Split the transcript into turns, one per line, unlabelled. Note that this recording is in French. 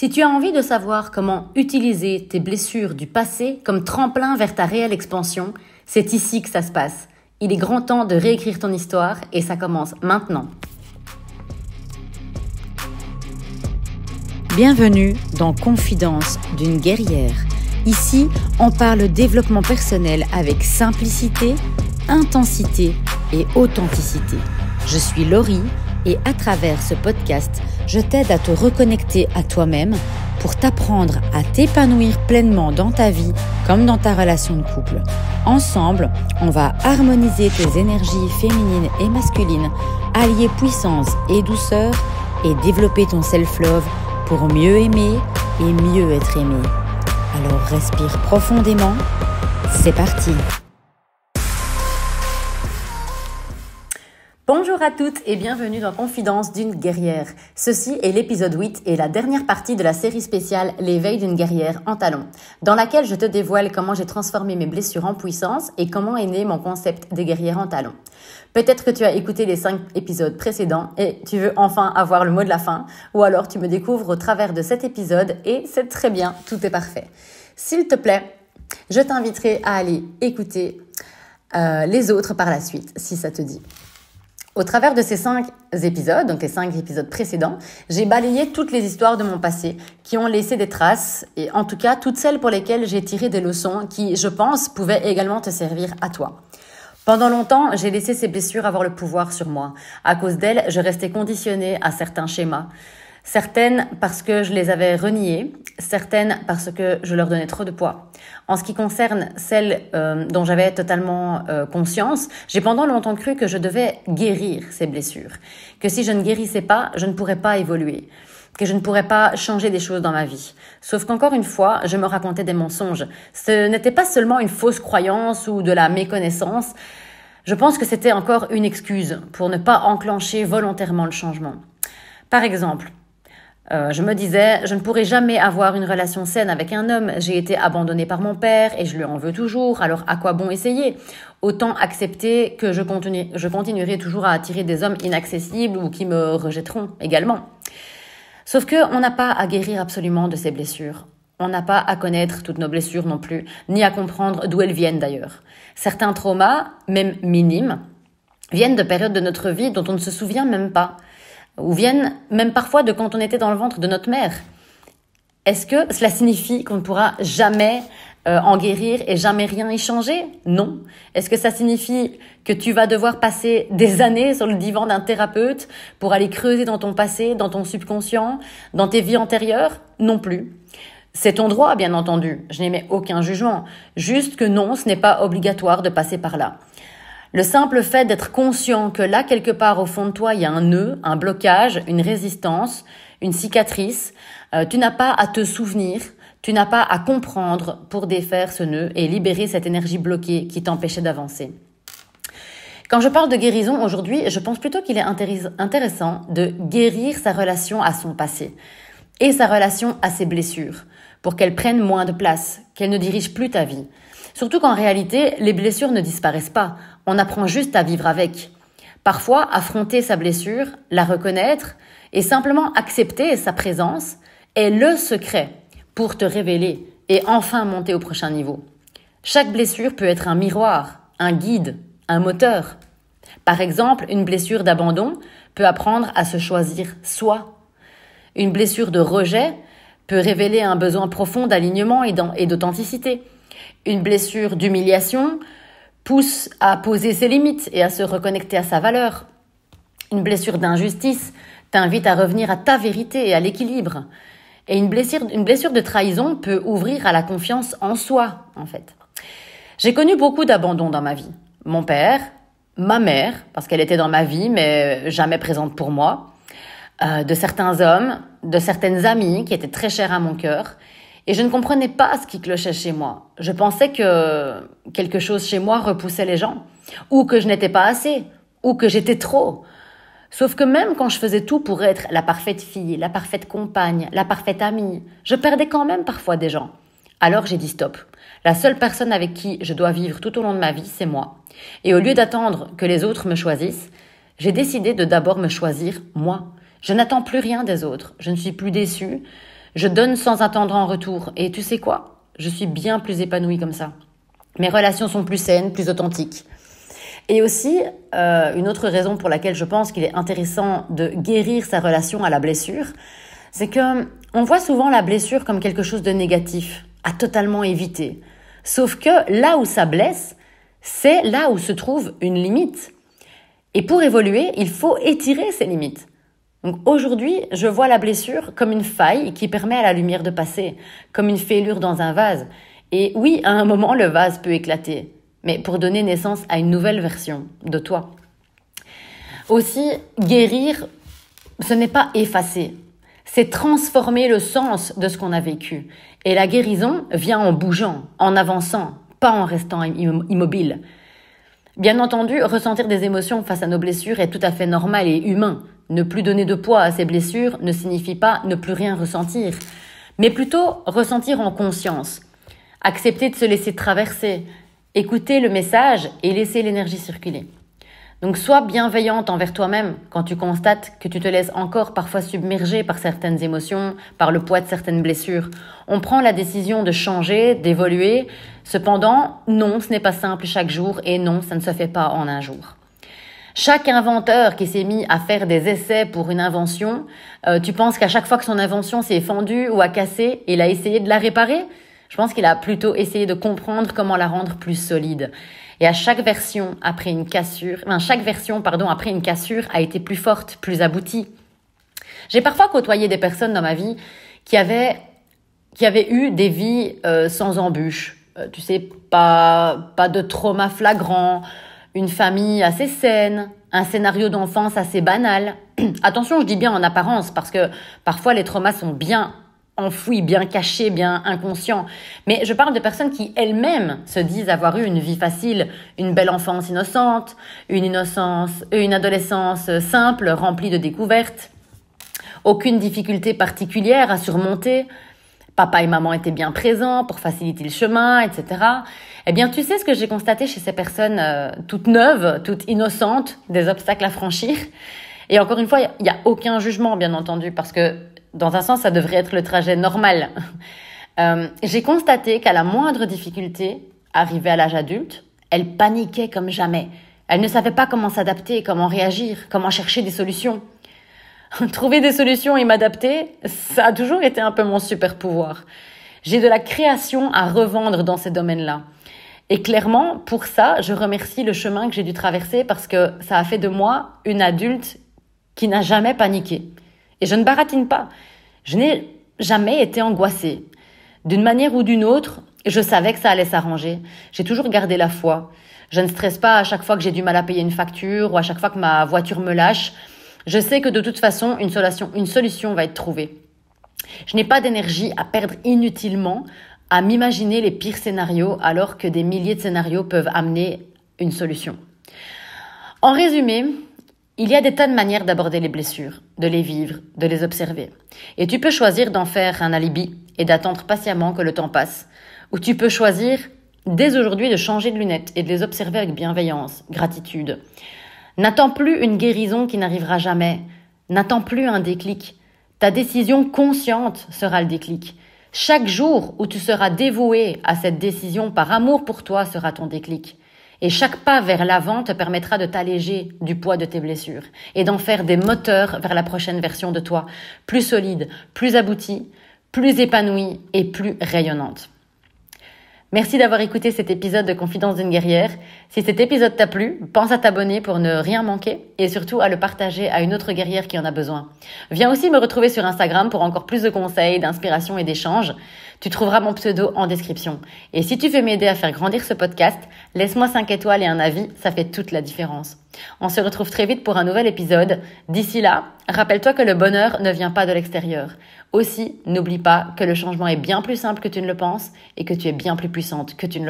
Si tu as envie de savoir comment utiliser tes blessures du passé comme tremplin vers ta réelle expansion, c'est ici que ça se passe. Il est grand temps de réécrire ton histoire et ça commence maintenant. Bienvenue dans Confidence d'une guerrière. Ici, on parle développement personnel avec simplicité, intensité et authenticité. Je suis Laurie et à travers ce podcast, je t'aide à te reconnecter à toi-même pour t'apprendre à t'épanouir pleinement dans ta vie comme dans ta relation de couple. Ensemble, on va harmoniser tes énergies féminines et masculines, allier puissance et douceur et développer ton self-love pour mieux aimer et mieux être aimé. Alors respire profondément, c'est parti. Bonjour à toutes et bienvenue dans Confidence d'une guerrière. Ceci est l'épisode 8 et la dernière partie de la série spéciale L'éveil d'une guerrière en talons, dans laquelle je te dévoile comment j'ai transformé mes blessures en puissance et comment est né mon concept des guerrières en talons. Peut-être que tu as écouté les 5 épisodes précédents et tu veux enfin avoir le mot de la fin, ou alors tu me découvres au travers de cet épisode et c'est très bien, tout est parfait. S'il te plaît, je t'inviterai à aller écouter les autres par la suite, si ça te dit. Au travers de ces 5 épisodes, donc les 5 épisodes précédents, j'ai balayé toutes les histoires de mon passé qui ont laissé des traces et en tout cas toutes celles pour lesquelles j'ai tiré des leçons qui, je pense, pouvaient également te servir à toi. Pendant longtemps, j'ai laissé ces blessures avoir le pouvoir sur moi. À cause d'elles, je restais conditionnée à certains schémas. Certaines parce que je les avais reniées, certaines parce que je leur donnais trop de poids. En ce qui concerne celles dont j'avais totalement conscience, j'ai pendant longtemps cru que je devais guérir ces blessures, que si je ne guérissais pas, je ne pourrais pas évoluer, que je ne pourrais pas changer des choses dans ma vie. Sauf qu'encore une fois, je me racontais des mensonges. Ce n'était pas seulement une fausse croyance ou de la méconnaissance, je pense que c'était encore une excuse pour ne pas enclencher volontairement le changement. Par exemple, je me disais, je ne pourrai jamais avoir une relation saine avec un homme. J'ai été abandonnée par mon père et je lui en veux toujours. Alors à quoi bon essayer? Autant accepter que je continuerai toujours à attirer des hommes inaccessibles ou qui me rejetteront également. Sauf que on n'a pas à guérir absolument de ces blessures. On n'a pas à connaître toutes nos blessures non plus, ni à comprendre d'où elles viennent d'ailleurs. Certains traumas, même minimes, viennent de périodes de notre vie dont on ne se souvient même pas. Ou viennent même parfois de quand on était dans le ventre de notre mère. Est-ce que cela signifie qu'on ne pourra jamais en guérir et jamais rien y changer? Non. Est-ce que ça signifie que tu vas devoir passer des années sur le divan d'un thérapeute pour aller creuser dans ton passé, dans ton subconscient, dans tes vies antérieures? Non plus. C'est ton droit, bien entendu. Je n'émets aucun jugement. Juste que non, ce n'est pas obligatoire de passer par là. Le simple fait d'être conscient que là, quelque part au fond de toi, il y a un nœud, un blocage, une résistance, une cicatrice, tu n'as pas à te souvenir, tu n'as pas à comprendre pour défaire ce nœud et libérer cette énergie bloquée qui t'empêchait d'avancer. Quand je parle de guérison aujourd'hui, je pense plutôt qu'il est intéressant de guérir sa relation à son passé et sa relation à ses blessures pour qu'elles prennent moins de place, qu'elles ne dirigent plus ta vie. Surtout qu'en réalité, les blessures ne disparaissent pas. On apprend juste à vivre avec. Parfois, affronter sa blessure, la reconnaître et simplement accepter sa présence est le secret pour te révéler et enfin monter au prochain niveau. Chaque blessure peut être un miroir, un guide, un moteur. Par exemple, une blessure d'abandon peut apprendre à se choisir soi. Une blessure de rejet peut révéler un besoin profond d'alignement et d'authenticité. Une blessure d'humiliation pousse à poser ses limites et à se reconnecter à sa valeur. Une blessure d'injustice t'invite à revenir à ta vérité et à l'équilibre. Et une blessure de trahison peut ouvrir à la confiance en soi, en fait. J'ai connu beaucoup d'abandons dans ma vie. Mon père, ma mère, parce qu'elle était dans ma vie, mais jamais présente pour moi, de certains hommes, de certaines amies qui étaient très chères à mon cœur. Et je ne comprenais pas ce qui clochait chez moi. Je pensais que quelque chose chez moi repoussait les gens, ou que je n'étais pas assez, ou que j'étais trop. Sauf que même quand je faisais tout pour être la parfaite fille, la parfaite compagne, la parfaite amie, je perdais quand même parfois des gens. Alors j'ai dit stop. La seule personne avec qui je dois vivre tout au long de ma vie, c'est moi. Et au lieu d'attendre que les autres me choisissent, j'ai décidé de d'abord me choisir moi. Je n'attends plus rien des autres. Je ne suis plus déçue. Je donne sans attendre en retour. Et tu sais quoi? Je suis bien plus épanouie comme ça. Mes relations sont plus saines, plus authentiques. Et aussi, une autre raison pour laquelle je pense qu'il est intéressant de guérir sa relation à la blessure, c'est que on voit souvent la blessure comme quelque chose de négatif, à totalement éviter. Sauf que là où ça blesse, c'est là où se trouve une limite. Et pour évoluer, il faut étirer ces limites. Donc aujourd'hui, je vois la blessure comme une faille qui permet à la lumière de passer, comme une fêlure dans un vase. Et oui, à un moment, le vase peut éclater, mais pour donner naissance à une nouvelle version de toi. Aussi, guérir, ce n'est pas effacer. C'est transformer le sens de ce qu'on a vécu. Et la guérison vient en bougeant, en avançant, pas en restant immobile. Bien entendu, ressentir des émotions face à nos blessures est tout à fait normal et humain. Ne plus donner de poids à ces blessures ne signifie pas ne plus rien ressentir, mais plutôt ressentir en conscience. Accepter de se laisser traverser, écouter le message et laisser l'énergie circuler. Donc sois bienveillante envers toi-même quand tu constates que tu te laisses encore parfois submerger par certaines émotions, par le poids de certaines blessures. On prend la décision de changer, d'évoluer. Cependant, non, ce n'est pas simple chaque jour et non, ça ne se fait pas en un jour. Chaque inventeur qui s'est mis à faire des essais pour une invention, tu penses qu'à chaque fois que son invention s'est fendue ou a cassé, il a essayé de la réparer? Je pense qu'il a plutôt essayé de comprendre comment la rendre plus solide. Et à chaque version après une cassure a été plus forte, plus aboutie. J'ai parfois côtoyé des personnes dans ma vie qui avaient eu des vies sans embûches. Tu sais, pas de trauma flagrant, une famille assez saine, un scénario d'enfance assez banal. Attention, je dis bien en apparence parce que parfois les traumas sont bien enfouis, bien cachés, bien inconscients. Mais je parle de personnes qui elles-mêmes se disent avoir eu une vie facile, une belle enfance innocente, une adolescence simple, remplie de découvertes, aucune difficulté particulière à surmonter. Papa et maman étaient bien présents pour faciliter le chemin, etc. Eh bien, tu sais ce que j'ai constaté chez ces personnes toutes neuves, toutes innocentes, des obstacles à franchir. Et encore une fois, il n'y a aucun jugement, bien entendu, parce que dans un sens, ça devrait être le trajet normal. J'ai constaté qu'à la moindre difficulté, arrivée à l'âge adulte, elle paniquait comme jamais. Elle ne savait pas comment s'adapter, comment réagir, comment chercher des solutions. Trouver des solutions et m'adapter, ça a toujours été un peu mon super pouvoir. J'ai de la création à revendre dans ces domaines-là. Et clairement, pour ça, je remercie le chemin que j'ai dû traverser parce que ça a fait de moi une adulte qui n'a jamais paniqué. Et je ne baratine pas. Je n'ai jamais été angoissée. D'une manière ou d'une autre, je savais que ça allait s'arranger. J'ai toujours gardé la foi. Je ne stresse pas à chaque fois que j'ai du mal à payer une facture ou à chaque fois que ma voiture me lâche. Je sais que de toute façon, une solution va être trouvée. Je n'ai pas d'énergie à perdre inutilement à m'imaginer les pires scénarios alors que des milliers de scénarios peuvent amener une solution. En résumé, il y a des tas de manières d'aborder les blessures, de les vivre, de les observer. Et tu peux choisir d'en faire un alibi et d'attendre patiemment que le temps passe. Ou tu peux choisir dès aujourd'hui de changer de lunettes et de les observer avec bienveillance, gratitude. N'attends plus une guérison qui n'arrivera jamais. N'attends plus un déclic. Ta décision consciente sera le déclic. Chaque jour où tu seras dévoué à cette décision par amour pour toi sera ton déclic. Et chaque pas vers l'avant te permettra de t'alléger du poids de tes blessures et d'en faire des moteurs vers la prochaine version de toi, plus solide, plus aboutie, plus épanouie et plus rayonnante. Merci d'avoir écouté cet épisode de Confidence d'une guerrière. Si cet épisode t'a plu, pense à t'abonner pour ne rien manquer et surtout à le partager à une autre guerrière qui en a besoin. Viens aussi me retrouver sur Instagram pour encore plus de conseils, d'inspiration et d'échanges. Tu trouveras mon pseudo en description. Et si tu veux m'aider à faire grandir ce podcast, laisse-moi 5 étoiles et un avis, ça fait toute la différence. On se retrouve très vite pour un nouvel épisode. D'ici là, rappelle-toi que le bonheur ne vient pas de l'extérieur. Aussi, n'oublie pas que le changement est bien plus simple que tu ne le penses et que tu es bien plus puissante que tu ne le